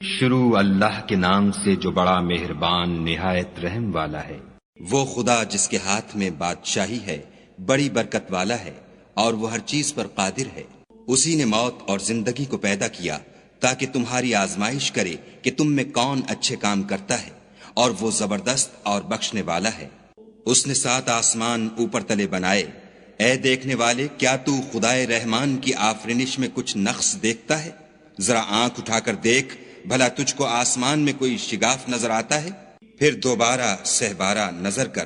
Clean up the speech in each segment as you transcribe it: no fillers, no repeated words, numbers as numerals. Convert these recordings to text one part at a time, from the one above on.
شروع اللہ کے نام سے جو بڑا مہربان نہایت رحم والا ہے۔ وہ خدا جس کے ہاتھ میں بادشاہی ہے، بڑی برکت والا ہے، اور وہ ہر چیز پر قادر ہے۔ اسی نے موت اور زندگی کو پیدا کیا تاکہ تمہاری آزمائش کرے کہ تم میں کون اچھے کام کرتا ہے، اور وہ زبردست اور بخشنے والا ہے۔ اس نے 7 آسمان اوپر تلے بنائے۔ اے دیکھنے والے، کیا تو خدائے رحمان کی آفرینش میں کچھ نقص دیکھتا ہے؟ ذرا آنکھ اٹھا کر دیکھ، بھلا تجھ کو آسمان میں کوئی شگاف نظر آتا ہے؟ پھر دوبارہ سہبارہ نظر کر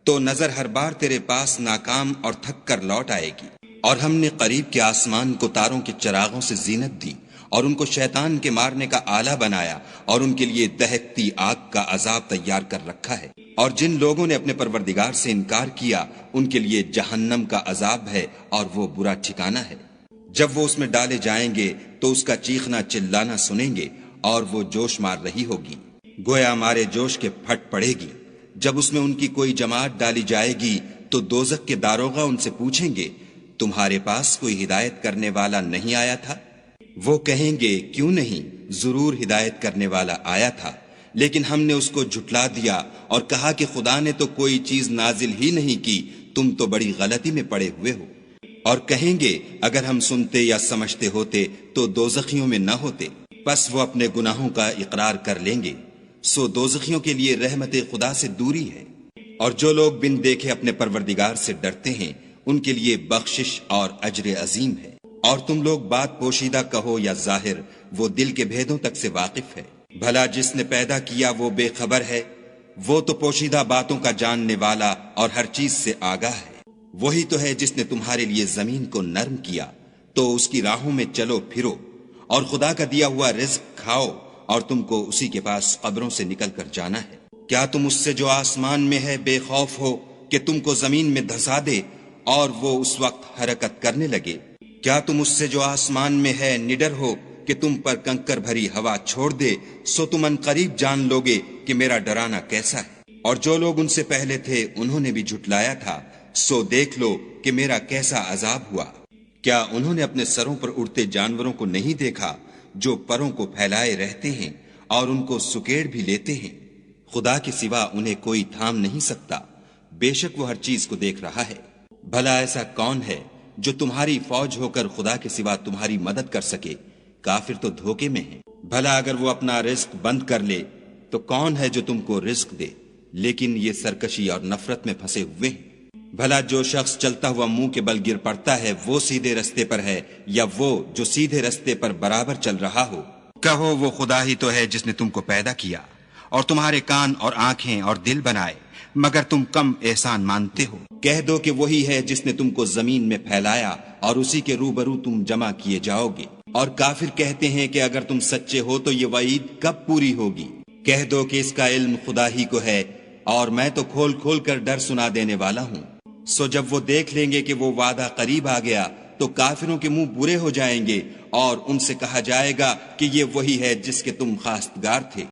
تو نظر ہر بار تیرے پاس ناکام اور تھک کر لوٹ آئے گی۔ اور ہم نے قریب کے آسمان کو تاروں کے چراغوں سے زینت دی، اور ان کو شیطان کے مارنے کا آلہ بنایا، اور ان کے لیے دہکتی آگ کا عذاب تیار کر رکھا ہے۔ اور جن لوگوں نے اپنے پروردگار سے انکار کیا، ان کے لیے جہنم کا عذاب ہے، اور وہ برا ٹھکانہ ہے۔ جب وہ اس میں ڈالے جائیں گے تو اس کا چیخنا چلانا سنیں گے، اور وہ جوش مار رہی ہوگی، گویا مارے جوش کے پھٹ پڑے گی۔ جب اس میں ان کی کوئی جماعت ڈالی جائے گی تو دوزخ کے داروغہ ان سے پوچھیں گے، تمہارے پاس کوئی ہدایت کرنے والا نہیں آیا تھا؟ وہ کہیں گے، کیوں نہیں، ضرور ہدایت کرنے والا آیا تھا، لیکن ہم نے اس کو جھٹلا دیا اور کہا کہ خدا نے تو کوئی چیز نازل ہی نہیں کی، تم تو بڑی غلطی میں پڑے ہوئے ہو۔ اور کہیں گے، اگر ہم سنتے یا سمجھتے ہوتے تو دوزخیوں میں نہ ہوتے۔ پس وہ اپنے گناہوں کا اقرار کر لیں گے، سو دوزخیوں کے لیے رحمت خدا سے دوری ہے۔ اور جو لوگ بن دیکھے اپنے پروردگار سے ڈرتے ہیں، ان کے لیے بخشش اور اجر عظیم ہے۔ اور تم لوگ بات پوشیدہ کہو یا ظاہر، وہ دل کے بھیدوں تک سے واقف ہے۔ بھلا جس نے پیدا کیا وہ بے خبر ہے؟ وہ تو پوشیدہ باتوں کا جاننے والا اور ہر چیز سے آگاہ ہے۔ وہی تو ہے جس نے تمہارے لیے زمین کو نرم کیا، تو اس کی راہوں میں چلو پھرو، اور خدا کا دیا ہوا رزق کھاؤ، اور تم کو اسی کے پاس قبروں سے نکل کر جانا ہے۔ کیا تم اس سے جو آسمان میں ہے بے خوف ہو کہ تم کو زمین میں دھسا دے اور وہ اس وقت حرکت کرنے لگے؟ کیا تم اس سے جو آسمان میں ہے نڈر ہو کہ تم پر کنکر بھری ہوا چھوڑ دے؟ سو تم ان قریب جان لوگے کہ میرا ڈرانا کیسا ہے۔ اور جو لوگ ان سے پہلے تھے انہوں نے بھی جھٹلایا تھا، سو دیکھ لو کہ میرا کیسا عذاب ہوا۔ کیا انہوں نے اپنے سروں پر اڑتے جانوروں کو نہیں دیکھا جو پروں کو پھیلائے رہتے ہیں اور ان کو سکیڑ بھی لیتے ہیں؟ خدا کے سوا انہیں کوئی تھام نہیں سکتا، بے شک وہ ہر چیز کو دیکھ رہا ہے۔ بھلا ایسا کون ہے جو تمہاری فوج ہو کر خدا کے سوا تمہاری مدد کر سکے؟ کافر تو دھوکے میں ہیں۔ بھلا اگر وہ اپنا رزق بند کر لے تو کون ہے جو تم کو رزق دے؟ لیکن یہ سرکشی اور نفرت میں پھنسے ہوئے ہیں۔ بھلا جو شخص چلتا ہوا منہ کے بل گر پڑتا ہے وہ سیدھے رستے پر ہے، یا وہ جو سیدھے رستے پر برابر چل رہا ہو؟ کہو، وہ خدا ہی تو ہے جس نے تم کو پیدا کیا اور تمہارے کان اور آنکھیں اور دل بنائے، مگر تم کم احسان مانتے ہو۔ کہہ دو کہ وہی ہے جس نے تم کو زمین میں پھیلایا اور اسی کے روبرو تم جمع کیے جاؤ گے۔ اور کافر کہتے ہیں کہ اگر تم سچے ہو تو یہ وعید کب پوری ہوگی؟ کہہ دو کہ اس کا علم خدا ہی کو ہے، اور میں تو کھول کھول کر ڈر سنا دینے والا ہوں۔ سو جب وہ دیکھ لیں گے کہ وہ وعدہ قریب آ گیا تو کافروں کے منہ برے ہو جائیں گے، اور ان سے کہا جائے گا کہ یہ وہی ہے جس کے تم خواستگار تھے۔